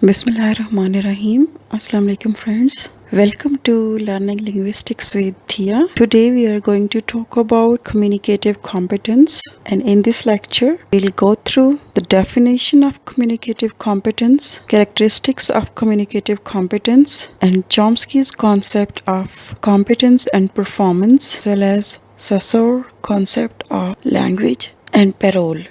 Bismillahirrahmanirrahim. Assalamu alaikum friends. Welcome to Learning Linguistics with Tia. Today we are going to talk about communicative competence, and in this lecture we'll go through the definition of communicative competence, characteristics of communicative competence, and Chomsky's concept of competence and performance, as well as Saussure concept of language and parole.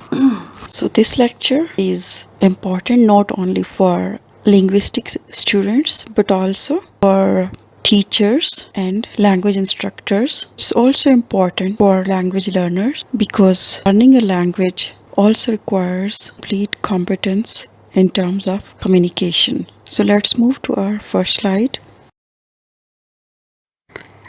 So this lecture is important not only for linguistics students but also for teachers and language instructors. It's also important for language learners because learning a language also requires complete competence in terms of communication. So let's move to our first slide.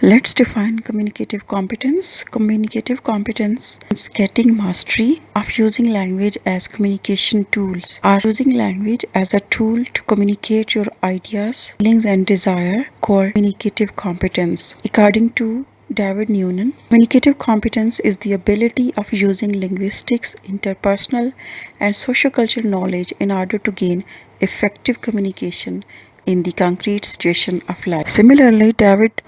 Let's define communicative competence. Communicative competence is getting mastery of using language as communication tools, or using language as a tool to communicate your ideas, feelings, and desire, called communicative competence. According to David Noonan, communicative competence is the ability of using linguistics, interpersonal, and sociocultural knowledge in order to gain effective communication in the concrete situation of life. Similarly,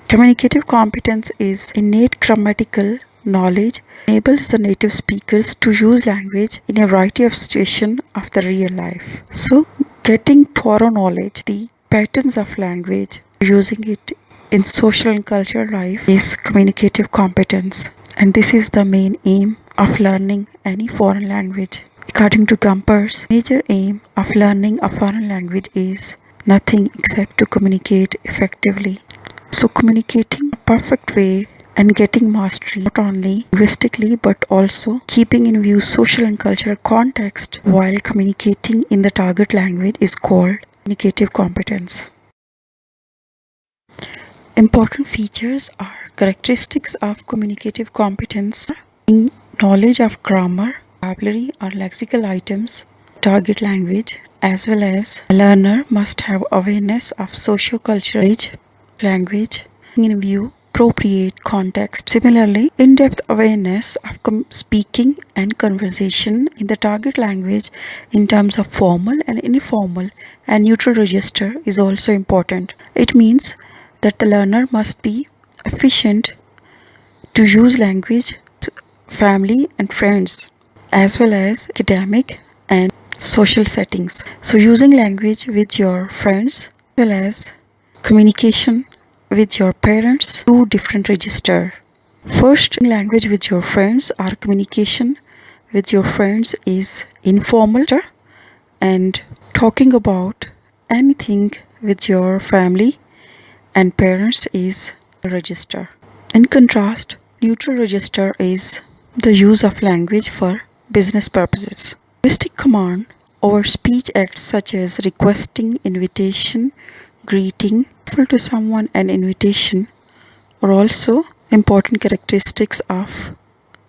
communicative competence is innate grammatical knowledge, enables the native speakers to use language in a variety of situations of the real life. So, getting thorough knowledge, the patterns of language, using it in social and cultural life is communicative competence, and this is the main aim of learning any foreign language. According to Gumpers, major aim of learning a foreign language is nothing except to communicate effectively. So communicating a perfect way and getting mastery not only linguistically but also keeping in view social and cultural context while communicating in the target language is called communicative competence. Important features are characteristics of communicative competence: knowledge of grammar, vocabulary or lexical items, target language, as well as a learner must have awareness of socio-cultural language in view appropriate context. Similarly, in-depth awareness of speaking and conversation in the target language in terms of formal and informal and neutral register is also important. It means that the learner must be efficient to use language to family and friends as well as academic and social settings. So using language with your friends as well as communication with your parents, two different register. First, language with your friends or communication with your friends is informal, and talking about anything with your family and parents is register. In contrast, neutral register is the use of language for business purposes. Linguistic command over speech acts such as requesting, invitation, greeting, offer to someone an invitation are also important characteristics of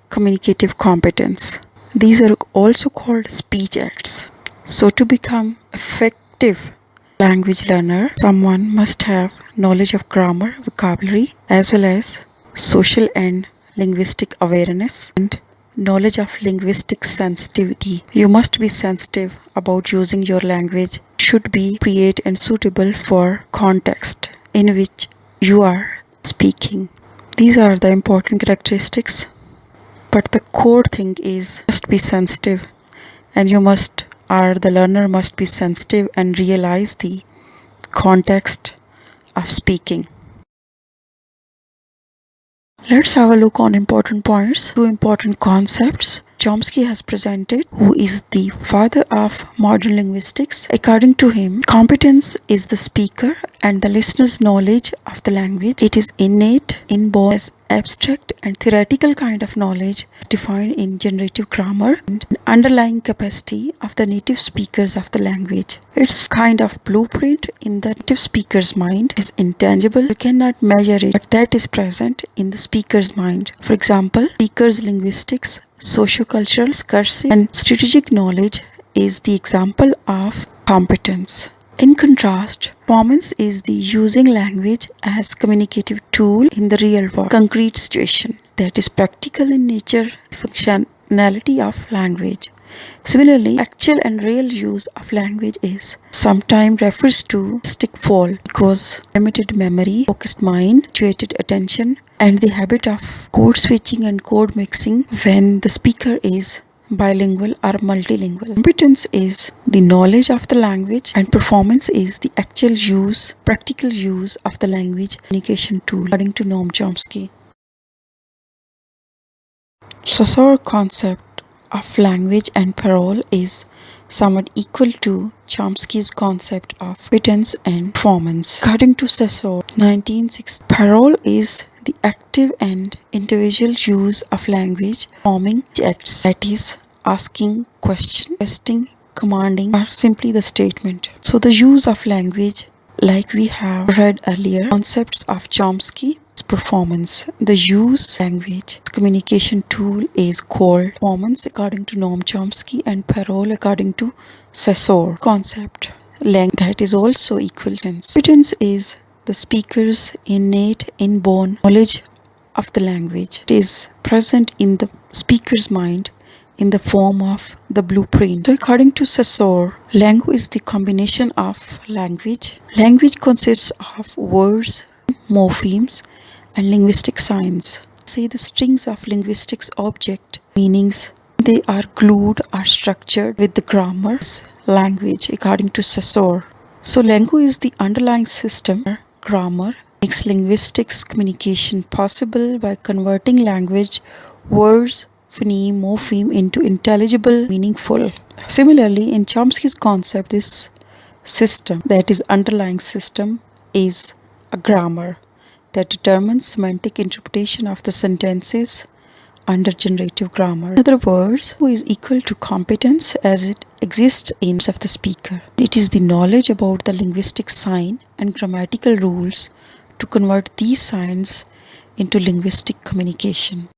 communicative competence. These are also called speech acts. So to become effective language learner, someone must have knowledge of grammar, vocabulary, as well as social and linguistic awareness and knowledge of linguistic sensitivity. You must be sensitive about using your language. It should be appropriate and suitable for context in which you are speaking. These are the important characteristics, but the core thing is must be sensitive, and the learner must be sensitive and realize the context of speaking. Let's have a look on important points. Two important concepts Chomsky has presented, who is the father of modern linguistics. According to him, competence is the speaker and the listener's knowledge of the language. It is innate, inborn, as abstract and theoretical kind of knowledge is defined in generative grammar and an underlying capacity of the native speakers of the language. Its kind of blueprint in the native speaker's mind is intangible. You cannot measure it, but that is present in the speaker's mind. For example, speaker's linguistics, sociocultural, discursive, and strategic knowledge is the example of competence. In contrast, performance is the using language as communicative tool in the real world, concrete situation that is practical in nature, functionality of language. Similarly, actual and real use of language is sometimes refers to stick fall because limited memory, focused mind, situated attention, and the habit of code switching and code mixing when the speaker is bilingual or multilingual. Competence is the knowledge of the language and performance is the actual use, practical use of the language communication tool, according to Noam Chomsky. Saussure concept of language and parole is somewhat equal to Chomsky's concept of competence and performance. According to Saussure, 1960, parole is the active and individual use of language forming acts, that is, asking question, requesting, commanding, or simply the statement. So the use of language, like we have read earlier, concepts of Chomsky performance. The use language communication tool is called performance according to Noam Chomsky and parole according to Saussure. Concept language that is also equivalence. Competence is the speaker's innate inborn knowledge of the language. It is present in the speaker's mind in the form of the blueprint. So according to Saussure, language is the combination of language. Language consists of words, morphemes, and linguistic signs. Say the strings of linguistics object meanings. They are glued or structured with the grammar's language according to Saussure. So language is the underlying system. Grammar makes linguistics communication possible by converting language, words, phoneme, morpheme into intelligible, meaningful. Similarly, in Chomsky's concept, this system, that is underlying system, is a grammar that determines semantic interpretation of the sentences under generative grammar. In other words, who is equal to competence as it exists in of the speaker. It is the knowledge about the linguistic sign and grammatical rules to convert these signs into linguistic communication.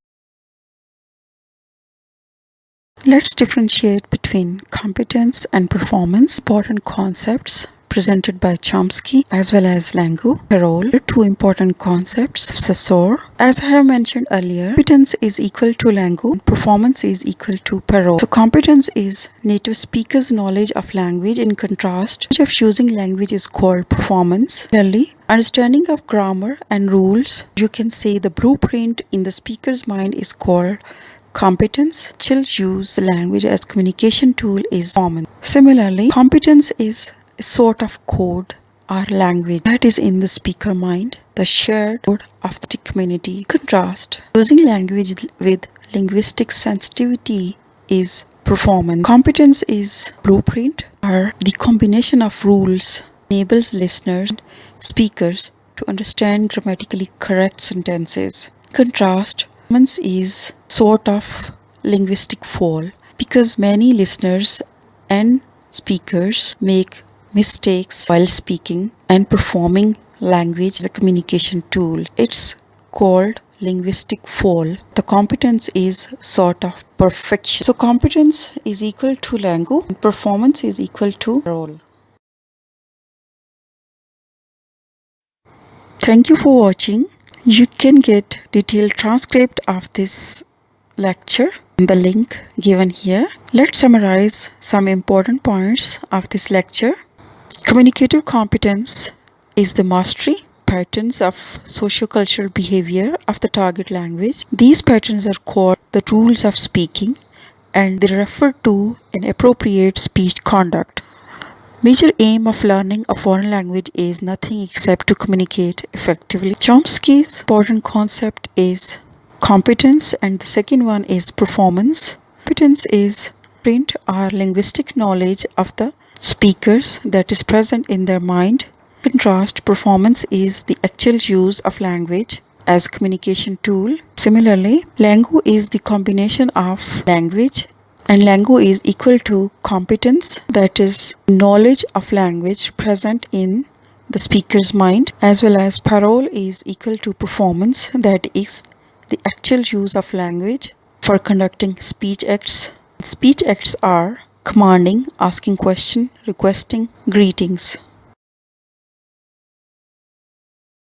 Let's differentiate between competence and performance, important concepts presented by Chomsky as well as Langu, Parole, two important concepts of Saussure. As I have mentioned earlier, competence is equal to Langu, performance is equal to Parole. So competence is native speaker's knowledge of language. In contrast, knowledge of using language is called performance. Similarly, understanding of grammar and rules, you can say the blueprint in the speaker's mind is called competence. Still use the language as communication tool is performance. Similarly, competence is a sort of code or language that is in the speaker mind, the shared code of the community. In contrast, using language with linguistic sensitivity is performance. Competence is blueprint or the combination of rules enables listeners and speakers to understand grammatically correct sentences. In contrast, performance is sort of linguistic fall because many listeners and speakers make mistakes while speaking and performing language as a communication tool. It's called linguistic fall. The competence is sort of perfection. So competence is equal to Langu and performance is equal to role. Thank you for watching. You can get detailed transcript of this lecture on the link given here. Let's summarize some important points of this lecture. Communicative competence is the mastery patterns of sociocultural behavior of the target language. These patterns are called the rules of speaking and they refer to an appropriate speech conduct. Major aim of learning a foreign language is nothing except to communicate effectively. Chomsky's important concept is competence and the second one is performance. Competence is print or linguistic knowledge of the speakers that is present in their mind. In contrast, performance is the actual use of language as communication tool. Similarly, Langu is the combination of language and Langu is equal to competence, that is knowledge of language present in the speaker's mind, as well as parole is equal to performance, that is the actual use of language for conducting speech acts. Speech acts are commanding, asking question, requesting, greetings.